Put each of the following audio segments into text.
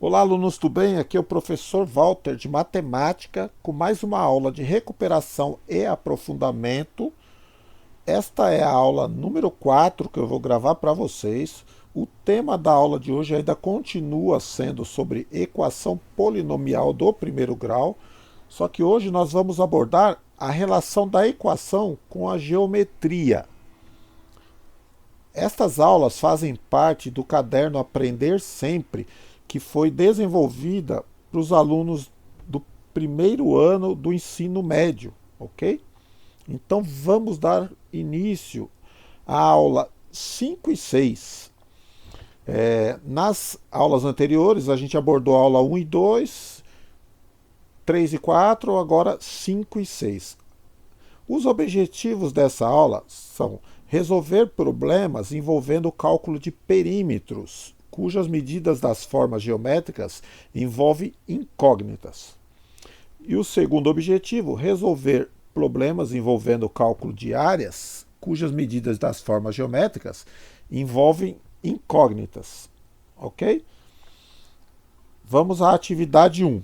Olá, alunos, tudo bem? Aqui é o professor Walter de Matemática com mais uma aula de recuperação e aprofundamento. Esta é a aula número 4 que eu vou gravar para vocês. O tema da aula de hoje ainda continua sendo sobre equação polinomial do primeiro grau, só que hoje nós vamos abordar a relação da equação com a geometria. Estas aulas fazem parte do caderno Aprender Sempre, que foi desenvolvida para os alunos do primeiro ano do ensino médio, ok? Então vamos dar início à aula 5 e 6. Nas aulas anteriores a gente abordou a aula 1 e 2, 3 e 4, agora 5 e 6. Os objetivos dessa aula são resolver problemas envolvendo o cálculo de perímetros, cujas medidas das formas geométricas envolvem incógnitas. E o segundo objetivo, resolver problemas envolvendo o cálculo de áreas, cujas medidas das formas geométricas envolvem incógnitas. Ok? Vamos à atividade 1.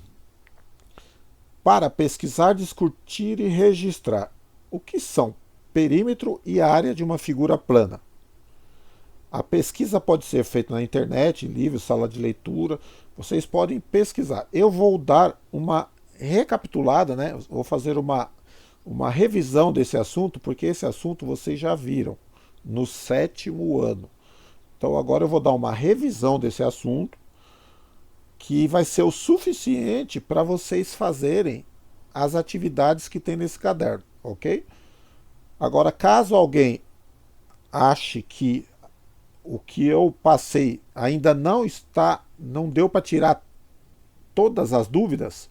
Para pesquisar, discutir e registrar o que são perímetro e área de uma figura plana. A pesquisa pode ser feita na internet, em livros, sala de leitura. Vocês podem pesquisar. Eu vou dar uma recapitulada, né? Vou fazer uma revisão desse assunto, porque esse assunto vocês já viram no 7º ano. Então agora eu vou dar uma revisão desse assunto, que vai ser o suficiente para vocês fazerem as atividades que tem nesse caderno, ok? Agora, caso alguém ache que o que eu passei ainda não deu para tirar todas as dúvidas,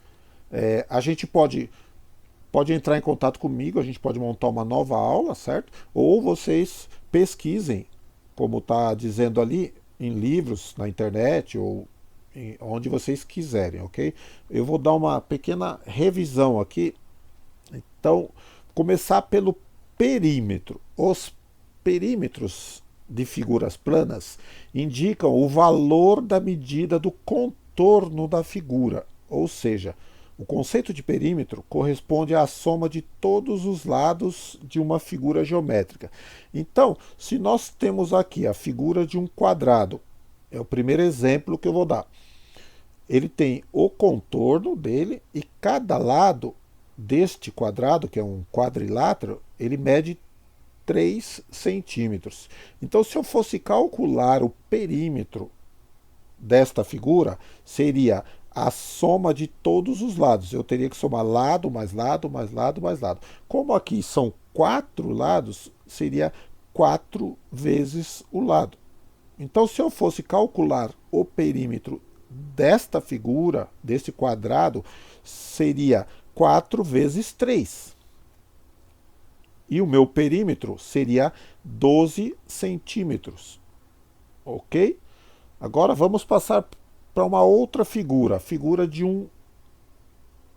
a gente pode entrar em contato comigo, a gente pode montar uma nova aula, certo? Ou vocês pesquisem, como está dizendo ali, em livros, na internet ou onde vocês quiserem, ok? Eu vou dar uma pequena revisão aqui. Então, começar pelo perímetro. Os perímetros de figuras planas indicam o valor da medida do contorno da figura, ou seja, o conceito de perímetro corresponde à soma de todos os lados de uma figura geométrica. Então, se nós temos aqui a figura de um quadrado, é o primeiro exemplo que eu vou dar. Ele tem o contorno dele e cada lado deste quadrado, que é um quadrilátero, ele mede 3 centímetros. Então, se eu fosse calcular o perímetro desta figura, seria a soma de todos os lados. Eu teria que somar lado, mais lado, mais lado, mais lado. Como aqui são 4 lados, seria 4 vezes o lado. Então, se eu fosse calcular o perímetro desta figura, deste quadrado, seria 4 vezes 3. E o meu perímetro seria 12 centímetros. Ok? Agora vamos passar para uma outra figura, a figura de um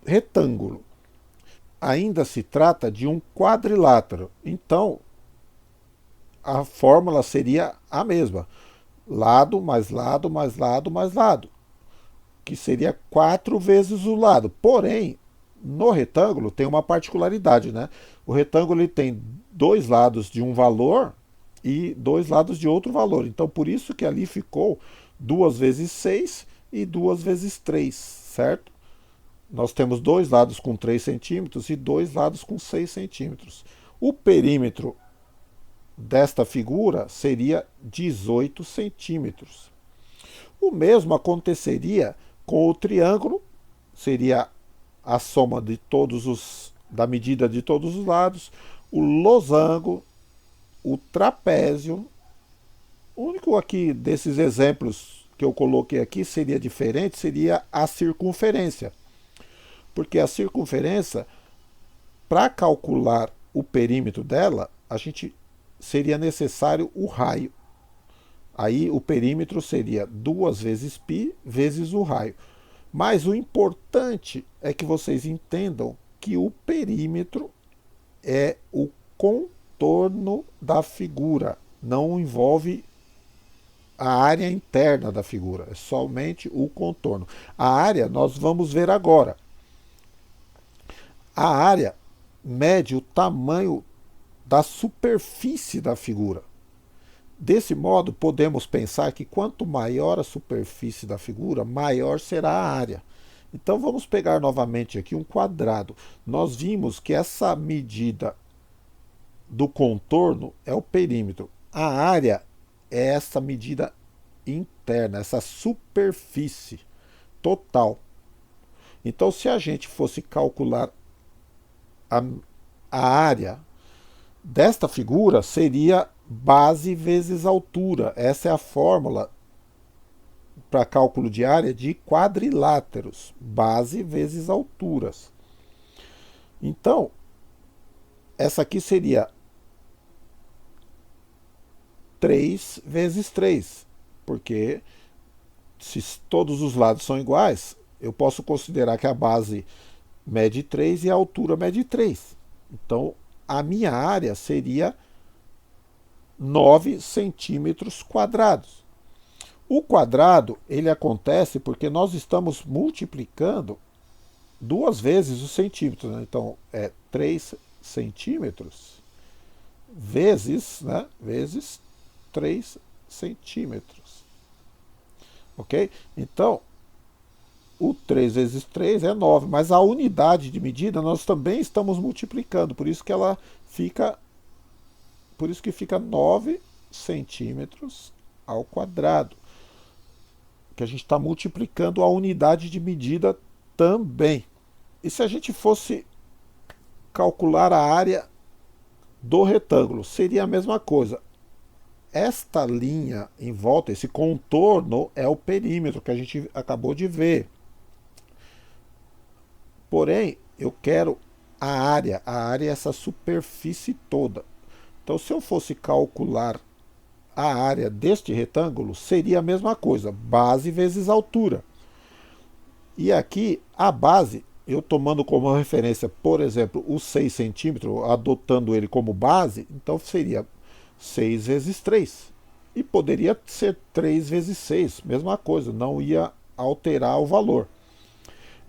retângulo. Ainda se trata de um quadrilátero. Então, a fórmula seria a mesma. Lado mais lado mais lado mais lado, que seria 4 vezes o lado. Porém, no retângulo tem uma particularidade, né? O retângulo ele tem 2 lados de um valor e 2 lados de outro valor. Então, por isso que ali ficou 2 vezes 6 e 2 vezes 3, certo? Nós temos 2 lados com 3 centímetros e 2 lados com 6 centímetros. O perímetro desta figura seria 18 centímetros. O mesmo aconteceria com o triângulo, seria a soma de da medida de todos os lados, o losango, o trapézio. O único aqui desses exemplos que eu coloquei aqui seria diferente, seria a circunferência. Porque a circunferência, para calcular o perímetro dela, a gente seria necessário o raio. Aí o perímetro seria 2 vezes π vezes o raio. Mas o importante é que vocês entendam que o perímetro é o contorno da figura, não envolve a área interna da figura, é somente o contorno. A área nós vamos ver agora. A área mede o tamanho da superfície da figura. Desse modo, podemos pensar que quanto maior a superfície da figura, maior será a área. Então vamos pegar novamente aqui um quadrado. Nós vimos que essa medida do contorno é o perímetro. A área é essa medida interna, essa superfície total. Então, se a gente fosse calcular a, a área desta figura, seria base vezes altura. Essa é a fórmula para cálculo de área de quadriláteros. Base vezes alturas. Então, essa aqui seria 3 vezes 3, porque se todos os lados são iguais, eu posso considerar que a base mede 3 e a altura mede 3. Então, a minha área seria 9 centímetros quadrados. O quadrado, ele acontece porque nós estamos multiplicando duas vezes o centímetro. Né? Então, é 3 centímetros vezes 3 centímetros. Ok? Então, o 3 vezes 3 é 9, mas a unidade de medida nós também estamos multiplicando, por isso que fica 9 centímetros ao quadrado, que a gente está multiplicando a unidade de medida também. E se a gente fosse calcular a área do retângulo, seria a mesma coisa. Esta linha em volta, esse contorno, é o perímetro que a gente acabou de ver. Porém, eu quero a área é essa superfície toda. Então, se eu fosse calcular a área deste retângulo, seria a mesma coisa, base vezes altura. E aqui, a base, eu tomando como referência, por exemplo, os 6 centímetros, adotando ele como base, então seria 6 vezes 3. E poderia ser 3 vezes 6, mesma coisa, não ia alterar o valor.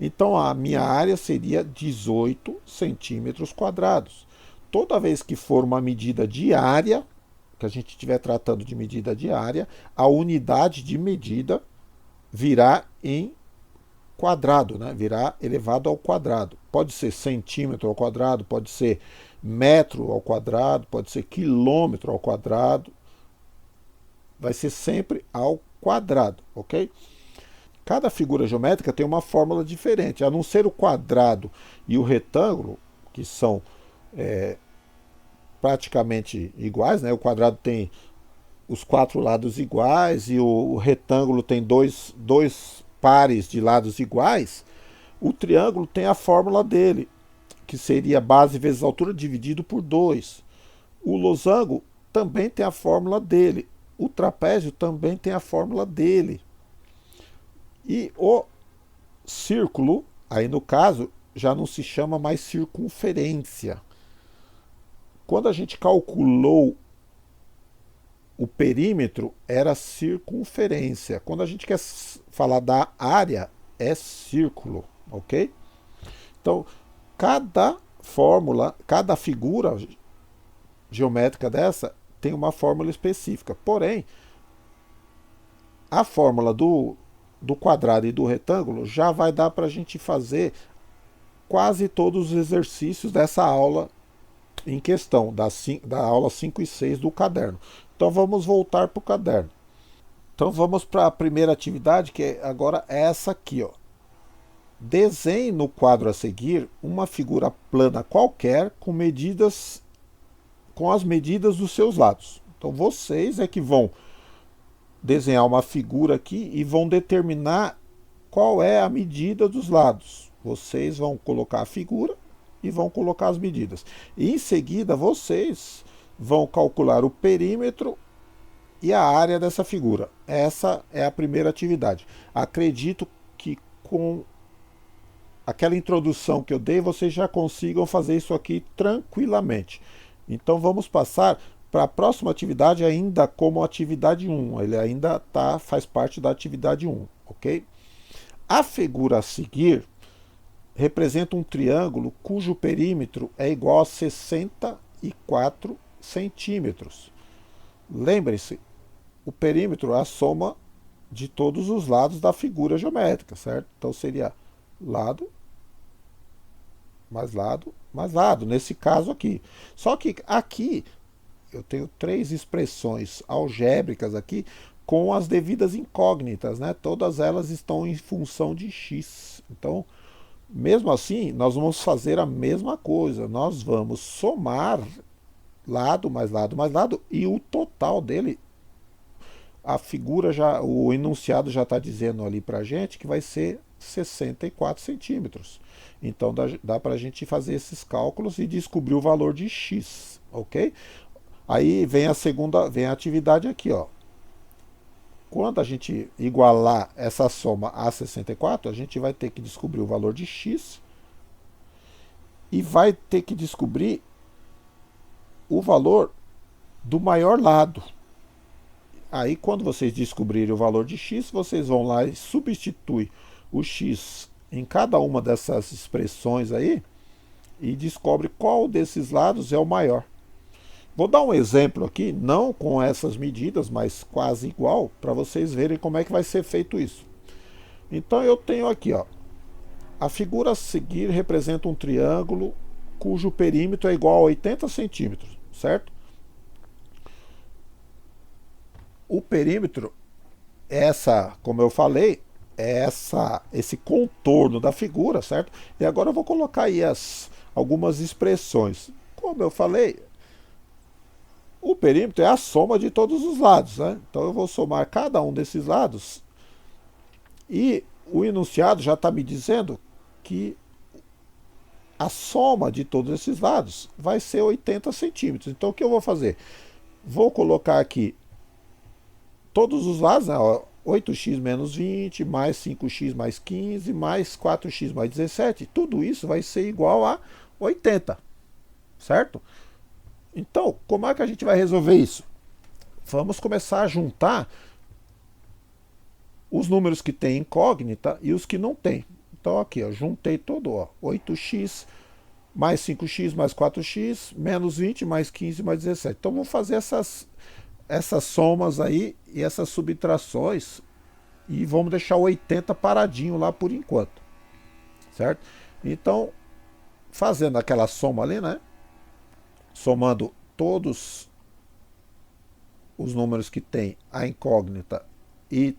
Então a minha área seria 18 centímetros quadrados. Toda vez que for uma medida diária, que a gente estiver tratando de medida diária, a unidade de medida virá em quadrado, né? Virá elevado ao quadrado. Pode ser centímetro ao quadrado, pode ser metro ao quadrado, pode ser quilômetro ao quadrado. Vai ser sempre ao quadrado, ok? Cada figura geométrica tem uma fórmula diferente, a não ser o quadrado e o retângulo, que são praticamente iguais, né? O quadrado tem os 4 lados iguais e o retângulo tem dois pares de lados iguais. O triângulo tem a fórmula dele, que seria base vezes altura dividido por 2. O losango também tem a fórmula dele. O trapézio também tem a fórmula dele. E o círculo, aí no caso, já não se chama mais circunferência. Quando a gente calculou o perímetro, era circunferência. Quando a gente quer falar da área, é círculo, ok? Então, cada fórmula, cada figura geométrica dessa tem uma fórmula específica. Porém, a fórmula do quadrado e do retângulo já vai dar para a gente fazer quase todos os exercícios dessa aula em questão, da aula 5 e 6 do caderno. Então vamos voltar para o caderno. Então vamos para a primeira atividade, que agora é essa aqui. Ó. Desenhe no quadro a seguir uma figura plana qualquer com as medidas dos seus lados. Então vocês é que vão desenhar uma figura aqui e vão determinar qual é a medida dos lados. Vocês vão colocar a figura e vão colocar as medidas. E em seguida vocês vão calcular o perímetro e a área dessa figura. Essa é a primeira atividade. Acredito que com aquela introdução que eu dei, vocês já consigam fazer isso aqui tranquilamente. Então vamos passar para a próxima atividade ainda como atividade 1. Ele ainda faz parte da atividade 1, ok? A figura a seguir representa um triângulo cujo perímetro é igual a 64 centímetros. Lembre-se, o perímetro é a soma de todos os lados da figura geométrica, certo? Então seria lado mais lado mais lado, nesse caso aqui. Só que aqui eu tenho três expressões algébricas aqui com as devidas incógnitas, né? Todas elas estão em função de x. Então, mesmo assim, nós vamos fazer a mesma coisa. Nós vamos somar lado mais lado mais lado e o total dele, a figura já, o enunciado já está dizendo ali para a gente que vai ser 64 centímetros. Então dá para a gente fazer esses cálculos e descobrir o valor de x, ok? Aí vem a atividade aqui, ó. Quando a gente igualar essa soma a 64, a gente vai ter que descobrir o valor de x e vai ter que descobrir o valor do maior lado. Aí, quando vocês descobrirem o valor de x, vocês vão lá e substituem o x em cada uma dessas expressões aí e descobre qual desses lados é o maior. Vou dar um exemplo aqui, não com essas medidas, mas quase igual, para vocês verem como é que vai ser feito isso. Então eu tenho aqui, ó, a figura a seguir representa um triângulo cujo perímetro é igual a 80 centímetros, certo? O perímetro, como eu falei, é esse contorno da figura, certo? E agora eu vou colocar aí algumas expressões. Como eu falei, o perímetro é a soma de todos os lados, né? Então eu vou somar cada um desses lados e o enunciado já está me dizendo que a soma de todos esses lados vai ser 80 centímetros. Então o que eu vou fazer? Vou colocar aqui todos os lados, né? 8x menos 20, mais 5x mais 15, mais 4x mais 17. Tudo isso vai ser igual a 80, certo? Então, como é que a gente vai resolver isso? Vamos começar a juntar os números que tem incógnita e os que não tem. Então aqui, ó, juntei todo, ó, 8x mais 5x mais 4x menos 20 mais 15 mais 17. Então vamos fazer essas somas aí e essas subtrações e vamos deixar o 80 paradinho lá por enquanto, certo? Então, fazendo aquela soma ali, né? Somando todos os números que tem a incógnita e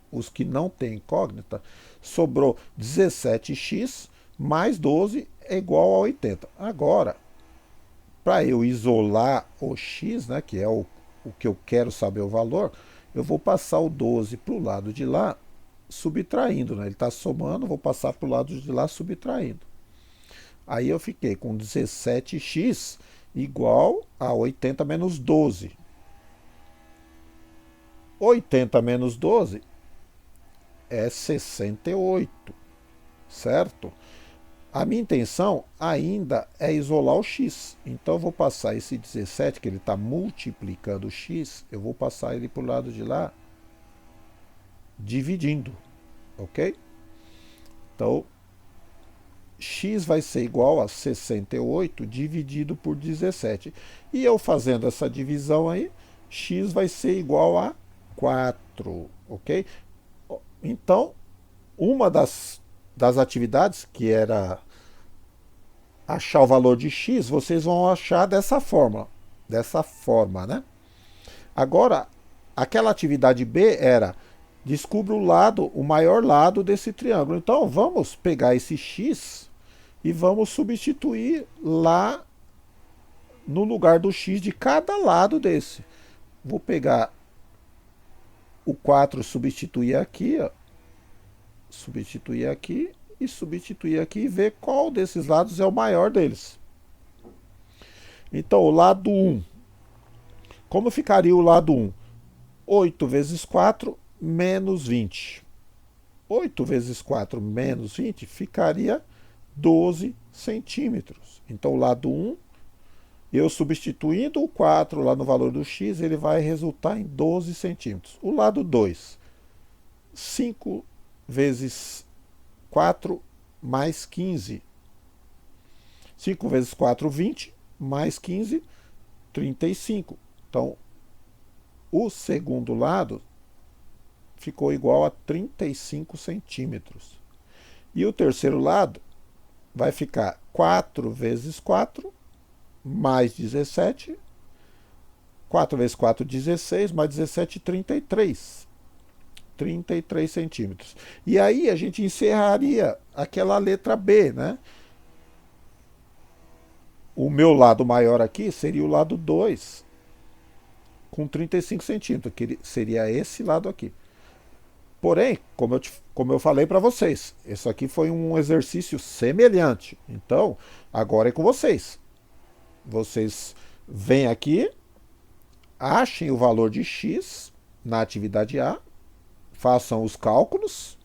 os que não tem incógnita, sobrou 17x mais 12 é igual a 80. Agora, para eu isolar o x, né, que é o que eu quero saber o valor, eu vou passar o 12 para o lado de lá, subtraindo, né? Ele está somando, vou passar para o lado de lá, subtraindo. Aí eu fiquei com 17x igual a 80 menos 12. 80 menos 12 é 68, certo? A minha intenção ainda é isolar o x. Então eu vou passar esse 17, que ele está multiplicando o x, eu vou passar ele para o lado de lá, dividindo, ok? Então, x vai ser igual a 68 dividido por 17. E eu fazendo essa divisão aí, x vai ser igual a 4, ok? Então, uma das atividades, que era achar o valor de x, vocês vão achar dessa forma, né? Agora, aquela atividade B era descubra o maior lado desse triângulo. Então, vamos pegar esse x e vamos substituir lá no lugar do x de cada lado desse. Vou pegar o 4, substituir aqui, ó, substituir aqui e substituir aqui e ver qual desses lados é o maior deles. Então, o lado 1. Como ficaria o lado 1? 8 vezes 4 menos 20. 8 vezes 4 menos 20 ficaria 12 centímetros. Então, o lado 1 Eu substituindo o 4 lá no valor do x, ele vai resultar em 12 centímetros. O lado 2, 5 vezes 4 mais 15. 5 vezes 4, 20, mais 15, 35. Então, o segundo lado ficou igual a 35 centímetros. E o terceiro lado vai ficar 4 vezes 4, mais 17. 4 vezes 4, 16, mais 17, 33. 33 centímetros. E aí a gente encerraria aquela letra B, né? O meu lado maior aqui seria o lado 2, com 35 centímetros, que seria esse lado aqui. Porém, como eu falei para vocês, isso aqui foi um exercício semelhante. Então, agora é com vocês. Vocês vêm aqui, achem o valor de x na atividade A, façam os cálculos,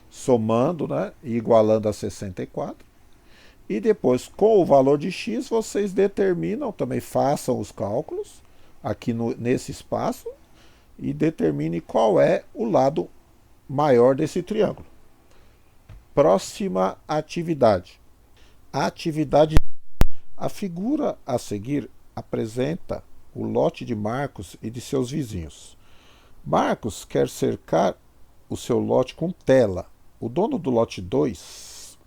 somando, né, e igualando a 64. E depois, com o valor de x, vocês determinam, também façam os cálculos aqui nesse espaço e determine qual é o lado maior desse triângulo. Próxima atividade. Atividade. A figura a seguir apresenta o lote de Marcos e de seus vizinhos. Marcos quer cercar o seu lote com tela. O dono do lote 2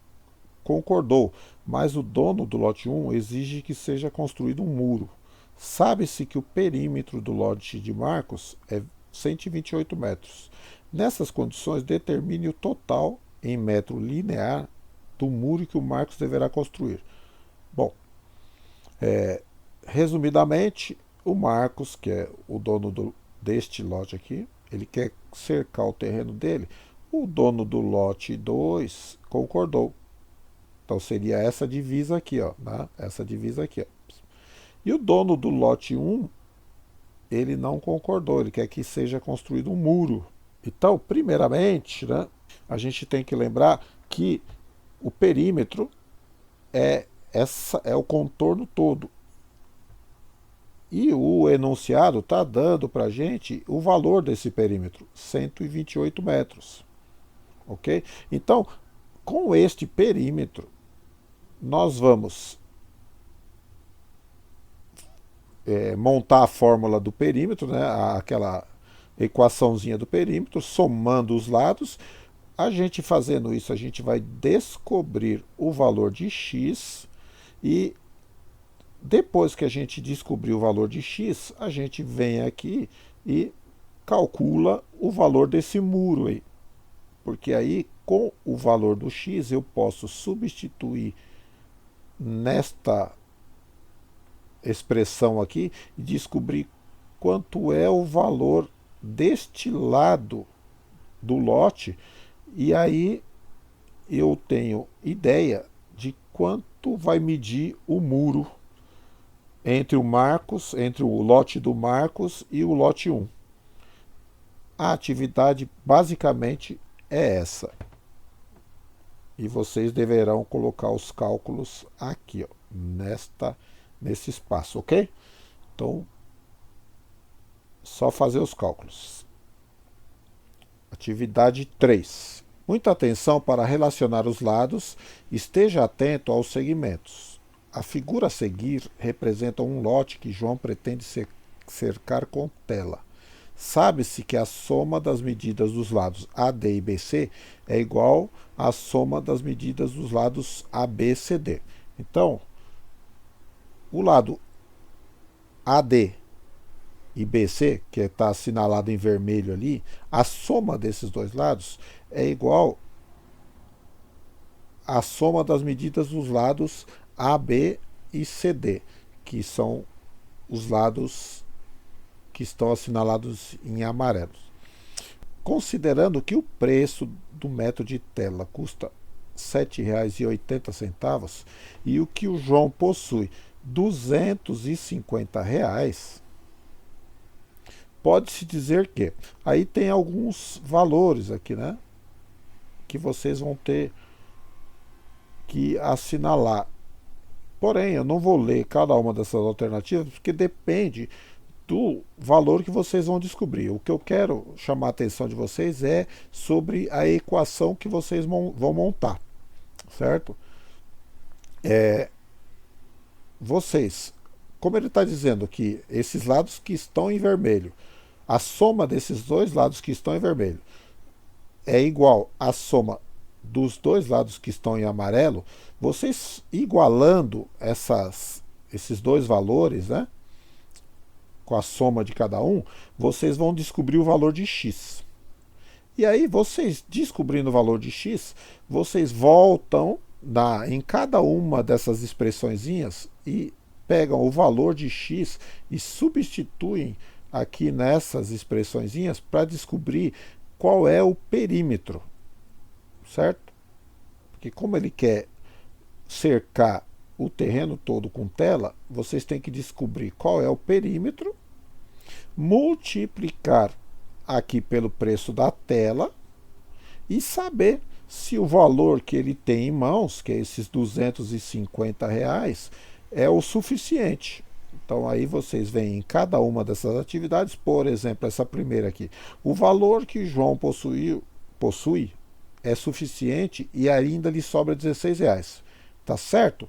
concordou, mas o dono do lote 1 exige que seja construído um muro. Sabe-se que o perímetro do lote de Marcos é 128 metros. Nessas condições, determine o total em metro linear do muro que o Marcos deverá construir. Bom, resumidamente, o Marcos, que é o dono deste lote aqui, ele quer cercar o terreno dele. O dono do lote 2 concordou. Então seria essa divisa aqui, ó, né? Essa divisa aqui, ó. E o dono do lote 1, ele não concordou, ele quer que seja construído um muro. Então, primeiramente, né, a gente tem que lembrar que o perímetro é o contorno todo. E o enunciado está dando para a gente o valor desse perímetro, 128 metros. Ok? Então, com este perímetro, nós vamos montar a fórmula do perímetro, né, aquela equaçãozinha do perímetro, somando os lados. A gente fazendo isso, a gente vai descobrir o valor de x e depois que a gente descobrir o valor de x, a gente vem aqui e calcula o valor desse muro aí. Porque aí, com o valor do x, eu posso substituir nesta expressão aqui e descobrir quanto é o valor deste lado do lote, e aí eu tenho ideia de quanto vai medir o muro entre o lote do Marcos e o lote 1. A atividade basicamente é essa. E vocês deverão colocar os cálculos aqui, ó, nesse espaço, ok? Então, só fazer os cálculos. Atividade 3. Muita atenção para relacionar os lados, esteja atento aos segmentos. A figura a seguir representa um lote que João pretende cercar com tela. Sabe-se que a soma das medidas dos lados AD e BC é igual à soma das medidas dos lados AB e CD. Então, o lado AD e BC, que está assinalado em vermelho ali, a soma desses dois lados é igual à soma das medidas dos lados AB e CD, que são os lados que estão assinalados em amarelo. Considerando que o preço do metro de tela custa R$ 7,80 e o que o João possui R$ 250, pode-se dizer que aí tem alguns valores aqui, né, que vocês vão ter que assinalar. Porém, eu não vou ler cada uma dessas alternativas, porque depende do valor que vocês vão descobrir. O que eu quero chamar a atenção de vocês é sobre a equação que vocês vão montar, certo? Vocês, como ele está dizendo que esses lados que estão em vermelho, a soma desses dois lados que estão em vermelho é igual à soma dos dois lados que estão em amarelo, vocês igualando esses dois valores, né, com a soma de cada um, vocês vão descobrir o valor de x. E aí, vocês descobrindo o valor de x, vocês voltam em cada uma dessas expressõezinhas e pegam o valor de x e substituem aqui nessas expressõezinhas para descobrir qual é o perímetro, certo? Porque como ele quer cercar o terreno todo com tela, vocês têm que descobrir qual é o perímetro, multiplicar aqui pelo preço da tela e saber se o valor que ele tem em mãos, que é esses R$ 250, é o suficiente. Então aí vocês veem em cada uma dessas atividades, por exemplo, essa primeira aqui, o valor que João possui é suficiente e ainda lhe sobra R$ 16. Tá certo?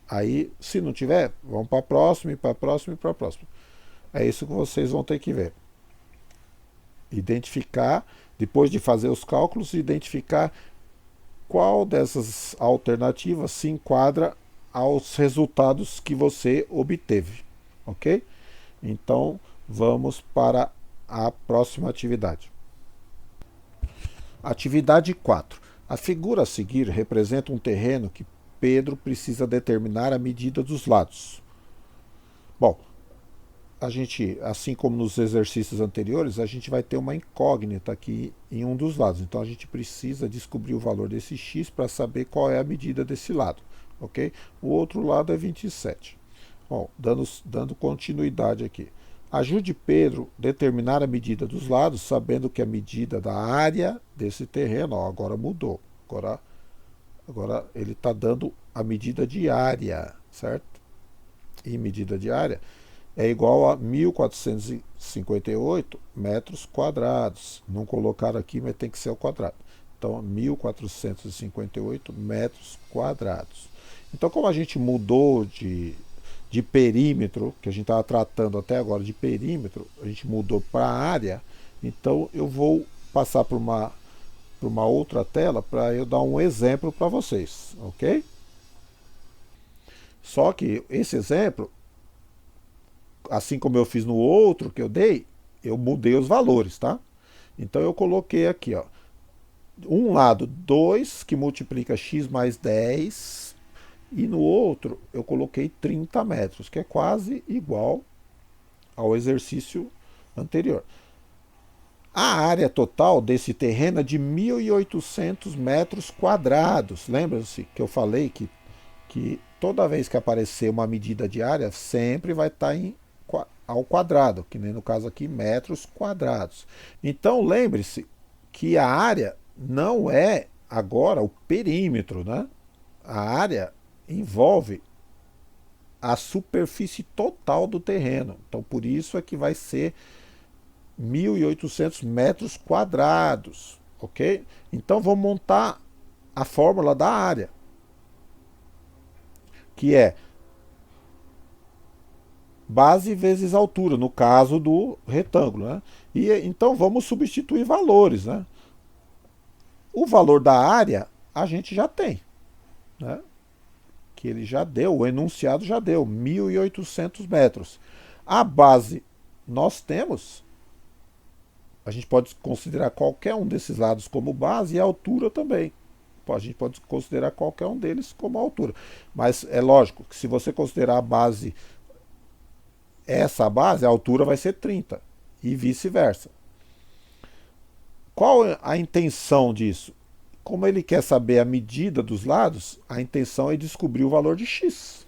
Aí, se não tiver, vamos para a próxima, e para a próxima, e para a próxima. É isso que vocês vão ter que ver. Identificar, depois de fazer os cálculos, identificar qual dessas alternativas se enquadra aos resultados que você obteve, ok? Então, vamos para a próxima atividade. Atividade 4. A figura a seguir representa um terreno que Pedro precisa determinar a medida dos lados. Bom, a gente, assim como nos exercícios anteriores, a gente vai ter uma incógnita aqui em um dos lados. Então a gente precisa descobrir o valor desse x para saber qual é a medida desse lado, ok? O outro lado é 27. Bom, dando continuidade aqui. Ajude Pedro a determinar a medida dos lados, sabendo que a medida da área desse terreno, ó, agora mudou. Agora ele está dando a medida de área, certo? E medida de área é igual a 1.458 metros quadrados. Não colocaram aqui, mas tem que ser ao quadrado. Então, 1.458 metros quadrados. Então, como a gente mudou de perímetro, que a gente estava tratando até agora de perímetro, a gente mudou para área, então eu vou passar por uma outra tela para eu dar um exemplo para vocês, ok? Só que esse exemplo, assim como eu fiz no outro que eu dei, eu mudei os valores, tá? Então eu coloquei aqui, ó, um lado 2 que multiplica x mais 10 e no outro eu coloquei 30 metros, que é quase igual ao exercício anterior. A área total desse terreno é de 1.800 metros quadrados. Lembra-se que eu falei que toda vez que aparecer uma medida de área, sempre vai estar ao quadrado, que nem no caso aqui, metros quadrados. Então lembre-se que a área não é agora o perímetro, né? A área envolve a superfície total do terreno. Então por isso é que vai ser 1.800 metros quadrados, ok? Então vamos montar a fórmula da área, que é base vezes altura, no caso do retângulo, né? E então vamos substituir valores, né? O valor da área a gente já tem, né? Que ele já deu, o enunciado já deu, 1.800 metros. A base nós temos, a gente pode considerar qualquer um desses lados como base e a altura também. A gente pode considerar qualquer um deles como altura. Mas é lógico que se você considerar a base, essa base, a altura vai ser 30 e vice-versa. Qual a intenção disso? Como ele quer saber a medida dos lados, a intenção é descobrir o valor de x.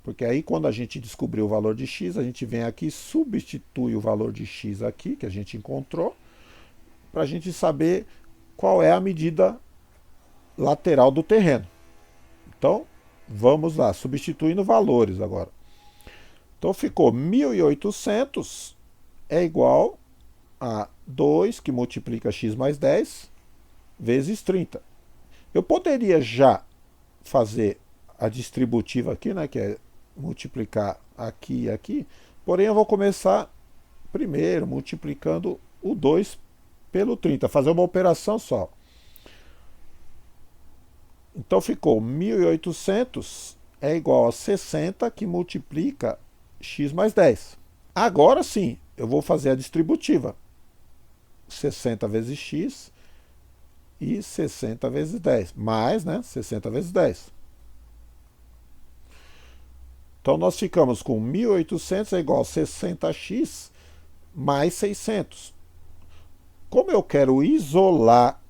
Porque aí quando a gente descobrir o valor de x, a gente vem aqui e substitui o valor de x aqui, que a gente encontrou, para a gente saber qual é a medida lateral do terreno. Então, Vamos lá, substituindo valores agora. Então ficou 1.800 é igual a 2 que multiplica x mais 10 vezes 30. Eu poderia já fazer a distributiva aqui, né, que é multiplicar aqui e aqui, porém eu vou começar primeiro multiplicando o 2 pelo 30, fazer uma operação só. Então ficou 1.800 é igual a 60 que multiplica x mais 10. Agora sim, eu vou fazer a distributiva. 60 vezes x e 60 vezes 10. Mais, né? 60 vezes 10. Então nós ficamos com 1.800 é igual a 60x mais 600. Como eu quero isolar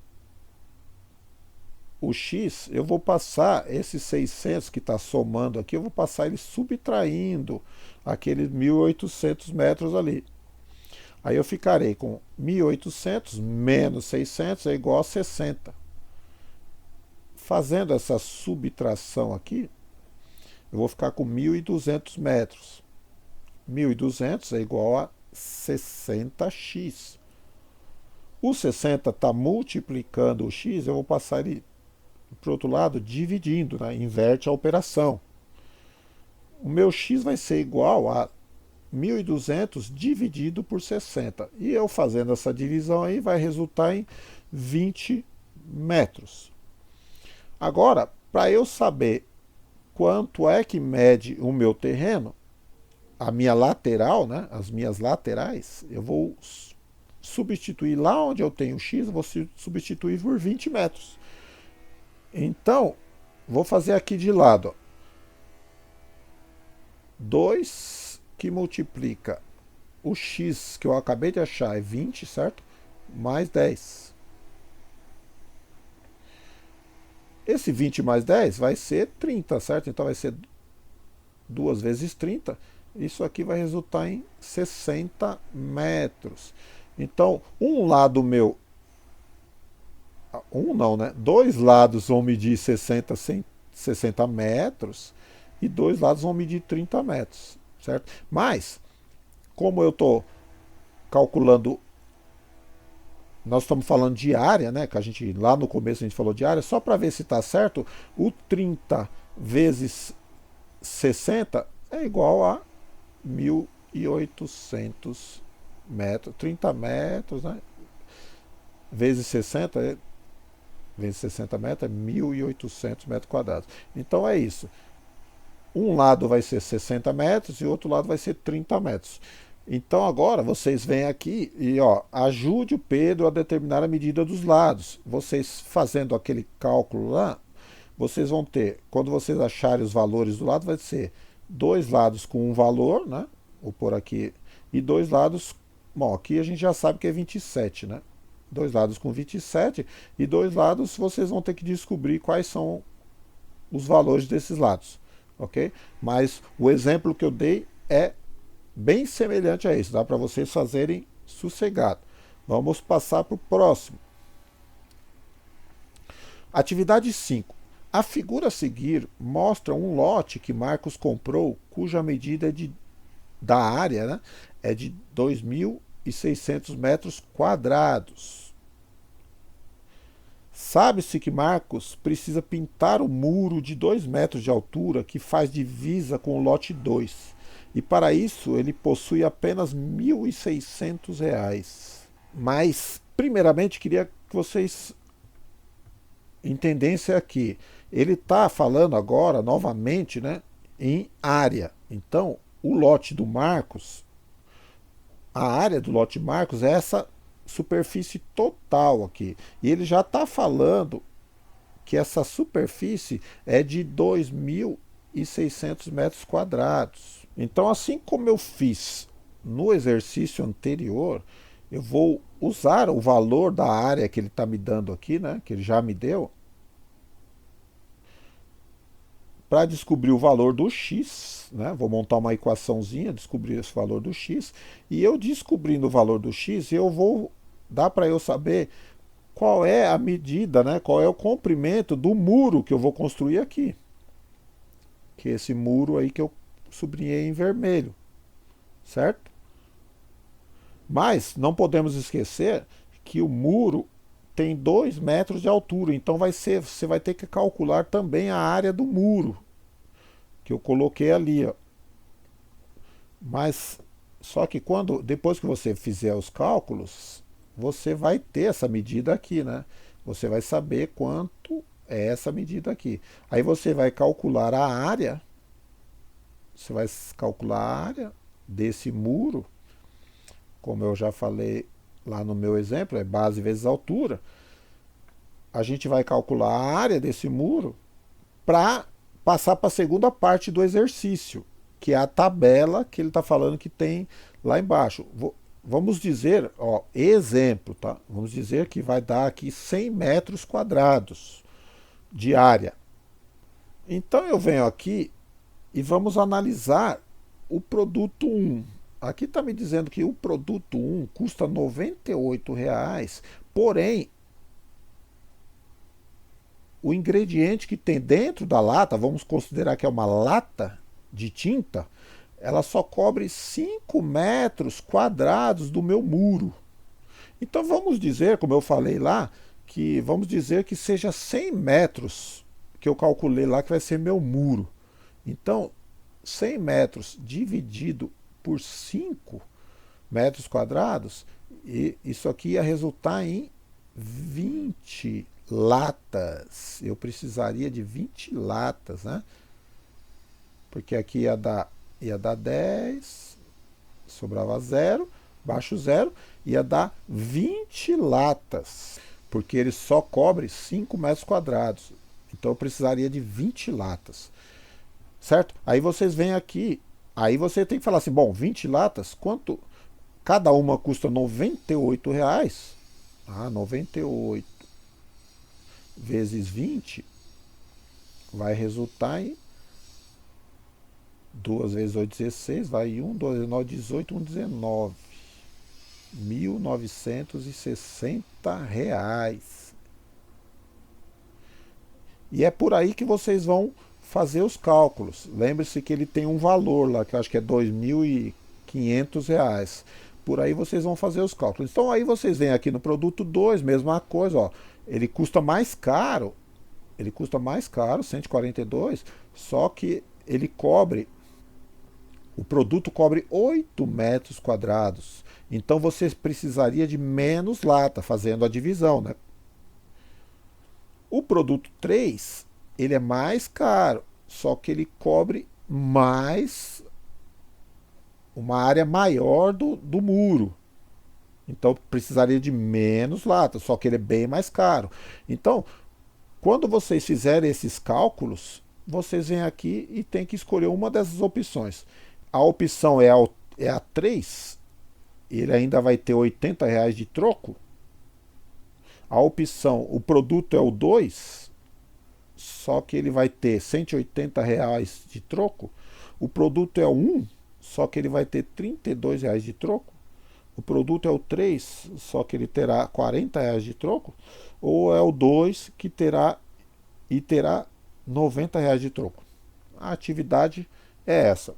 o x, eu vou passar esses 600 que está somando aqui, eu vou passar ele subtraindo aqueles 1.800 metros ali. Aí eu ficarei com 1.800 menos 600 é igual a 60. Fazendo essa subtração aqui, eu vou ficar com 1.200 metros. 1.200 é igual a 60x. O 60 está multiplicando o x, eu vou passar ele para o outro lado dividindo, né? Inverte a operação. O meu x vai ser igual a 1.200 dividido por 60. E eu fazendo essa divisão aí vai resultar em 20 metros. Agora, para eu saber quanto é que mede o meu terreno, a minha lateral, né, as minhas laterais, eu vou substituir lá onde eu tenho x, eu vou substituir por 20 metros. Então, vou fazer aqui de lado. 2 que multiplica o x que eu acabei de achar é 20, certo? Mais 10. Esse 20 mais 10 vai ser 30, certo? Então vai ser 2 vezes 30. Isso aqui vai resultar em 60 metros. Então, um lado meu... Um não, né? Dois lados vão medir 60 metros e dois lados vão medir 30 metros, certo? Mas, como eu estou calculando, nós estamos falando de área, né? Que a gente lá no começo a gente falou de área, só para ver se está certo, o 30 vezes 60 é igual a 1.800 metros, 30 metros, né? Vezes 60 vezes 60 metros é 1.800 metros quadrados. Então é isso. Um lado vai ser 60 metros e o outro lado vai ser 30 metros. Então agora vocês vêm aqui e ajude o Pedro a determinar a medida dos lados. Vocês fazendo aquele cálculo lá, vocês vão ter, quando vocês acharem os valores do lado, vai ser dois lados com um valor, né? Vou pôr aqui, e dois lados, bom, aqui a gente já sabe que é 27, né? Dois lados com 27 e dois lados vocês vão ter que descobrir quais são os valores desses lados, ok? Mas o exemplo que eu dei é bem semelhante a isso, dá para vocês fazerem sossegado. Vamos passar para o próximo. Atividade 5. A figura a seguir mostra um lote que Marcos comprou, cuja medida da área, né, é de 2.600 metros quadrados. Sabe-se que Marcos precisa pintar o muro de 2 metros de altura que faz divisa com o lote 2. E para isso ele possui apenas R$ 1.600. Mas, primeiramente, queria que vocês entendessem aqui. Ele está falando agora, novamente, né, em área. Então, o lote do Marcos, a área do lote Marcos é essa superfície total aqui. E ele já está falando que essa superfície é de 2.600 metros quadrados. Então, assim como eu fiz no exercício anterior, eu vou usar o valor da área que ele está me dando aqui, né, que ele já me deu, para descobrir o valor do x, né? Vou montar uma equaçãozinha, descobrir esse valor do x, e eu descobrindo o valor do x, dá para eu saber qual é a medida, né? Qual é o comprimento do muro que eu vou construir aqui. que é esse muro aí que eu sublinhei em vermelho, certo? Mas não podemos esquecer que o muro tem 2 metros de altura, então você vai ter que calcular também a área do muro, que eu coloquei ali, ó. Mas só que depois que você fizer os cálculos, você vai ter essa medida aqui, né? Você vai saber quanto é essa medida aqui. Aí você vai calcular a área, você vai calcular a área desse muro, como eu já falei lá no meu exemplo, é base vezes altura. A gente vai calcular a área desse muro para passar para a segunda parte do exercício, que é a tabela que ele está falando que tem lá embaixo. Vamos dizer, ó, exemplo, tá? Vamos dizer que vai dar aqui 100 metros quadrados de área. Então eu venho aqui e vamos analisar o produto 1. Aqui está me dizendo que o produto 1 custa R$ 98,00, porém o ingrediente que tem dentro da lata, vamos considerar que é uma lata de tinta, ela só cobre 5 metros quadrados do meu muro. Então vamos dizer, como eu falei lá, que vamos dizer que seja 100 metros que eu calculei lá que vai ser meu muro. Então 100 metros dividido por 5 metros quadrados, e isso aqui ia resultar em 20 latas. Eu precisaria de 20 latas, né? Porque aqui ia dar 10, sobrava 0, baixo 0, ia dar 20 latas, porque ele só cobre 5 metros quadrados. Então eu precisaria de 20 latas, certo? Aí vocês vêm aqui, aí você tem que falar assim, bom, 20 latas, quanto? Cada uma custa R$ 98,00. 98 vezes 20 vai resultar em 2 vezes 8, 16, vai 1, 2, 9, 18, 1, 19. R$ 1.960. E é por aí que vocês vão fazer os cálculos. Lembre-se que ele tem um valor lá, que eu acho que é R$ 2.500. Por aí vocês vão fazer os cálculos. Então aí vocês vêm aqui no produto 2, mesma coisa, ó. Ele custa mais caro, 142, só que ele cobre, o produto cobre 8 metros quadrados. Então você precisaria de menos lata, fazendo a divisão, né? O produto 3, ele é mais caro, só que ele cobre mais, uma área maior do muro. Então precisaria de menos lata, só que ele é bem mais caro. Então, quando vocês fizerem esses cálculos, vocês vêm aqui e tem que escolher uma dessas opções. A opção é a 3, ele ainda vai ter R$ 80,00 de troco. A opção, o produto é o 2, só que ele vai ter R$ 180,00 de troco. O produto é o 1, só que ele vai ter R$ 32,00 de troco. O produto é o 3, só que ele terá R$ 40,00 de troco. Ou é o 2, que terá R$ 90,00 de troco. A atividade é essa.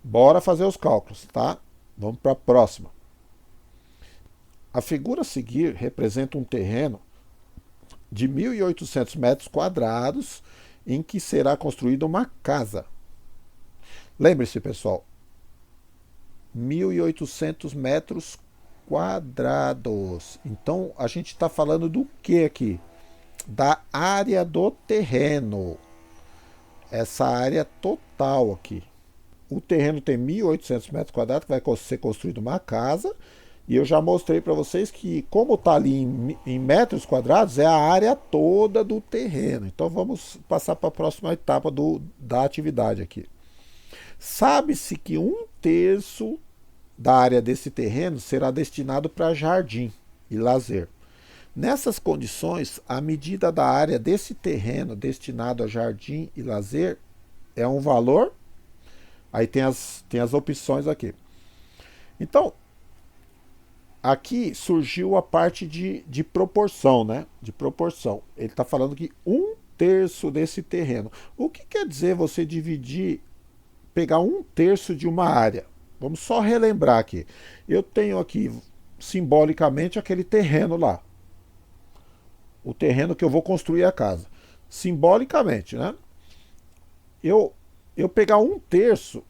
Bora fazer os cálculos, tá? Vamos para a próxima. A figura a seguir representa um terreno de 1.800 metros quadrados em que será construída uma casa. Lembre-se, pessoal, 1.800 metros quadrados. Então, a gente está falando do que aqui? Da área do terreno. Essa área total aqui. O terreno tem 1.800 metros quadrados, que vai ser construída uma casa. E eu já mostrei para vocês que, como está ali em metros quadrados, é a área toda do terreno. Então vamos passar para a próxima etapa da atividade aqui. Sabe-se que 1/3 da área desse terreno será destinado para jardim e lazer. Nessas condições, a medida da área desse terreno destinado a jardim e lazer é um valor. Aí tem as opções aqui. Então, aqui surgiu a parte de proporção, né? De proporção. Ele está falando que 1 terço desse terreno. O que quer dizer você pegar um terço de uma área? Vamos só relembrar aqui. Eu tenho aqui simbolicamente aquele terreno lá, o terreno que eu vou construir a casa. Simbolicamente, né? Eu pegar um terço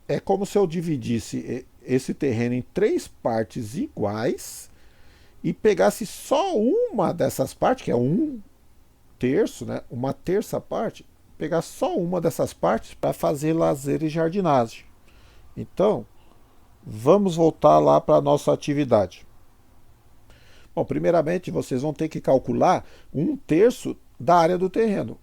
é como se eu dividisse esse terreno em três partes iguais e pegasse só uma dessas partes, que é um terço, né? Uma terça parte, pegar só uma dessas partes para fazer lazer e jardinagem. Então, vamos voltar lá para a nossa atividade. Bom, primeiramente vocês vão ter que calcular um terço da área do terreno.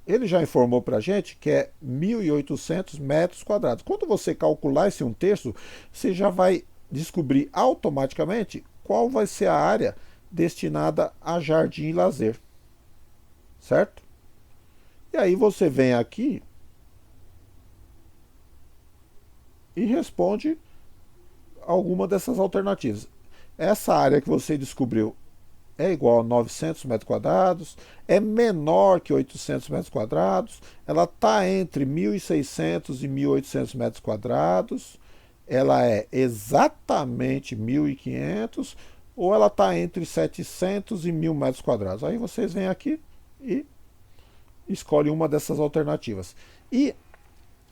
Ele já informou para a gente que é 1.800 metros quadrados. Quando você calcular esse um terço, você já vai descobrir automaticamente qual vai ser a área destinada a jardim e lazer. Certo? E aí você vem aqui e responde alguma dessas alternativas. Essa área que você descobriu é igual a 900 metros quadrados, é menor que 800 metros quadrados, ela está entre 1.600 e 1.800 metros quadrados, ela é exatamente 1.500 ou ela está entre 700 e 1.000 metros quadrados. Aí vocês vêm aqui e escolhem uma dessas alternativas. E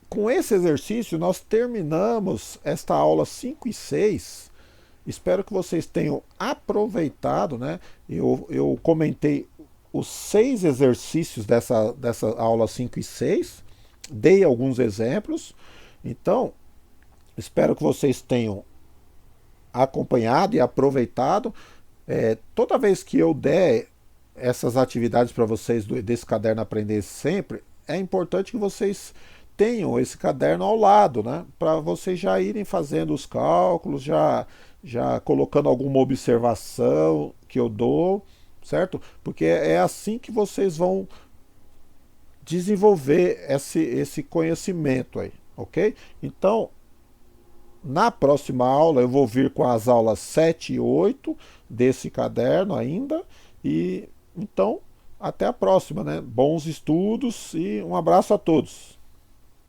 com esse exercício nós terminamos esta aula 5 e 6. Espero que vocês tenham aproveitado, né? Eu comentei os 6 exercícios dessa aula 5 e 6, dei alguns exemplos. Então, espero que vocês tenham acompanhado e aproveitado. Toda vez que eu der essas atividades para vocês desse caderno Aprender Sempre, é importante que vocês tenham esse caderno ao lado, né? Para vocês já irem fazendo os cálculos, já colocando alguma observação que eu dou, certo? Porque é assim que vocês vão desenvolver esse conhecimento aí, ok? Então, na próxima aula eu vou vir com as aulas 7 e 8 desse caderno ainda, e então até a próxima, né? Bons estudos e um abraço a todos.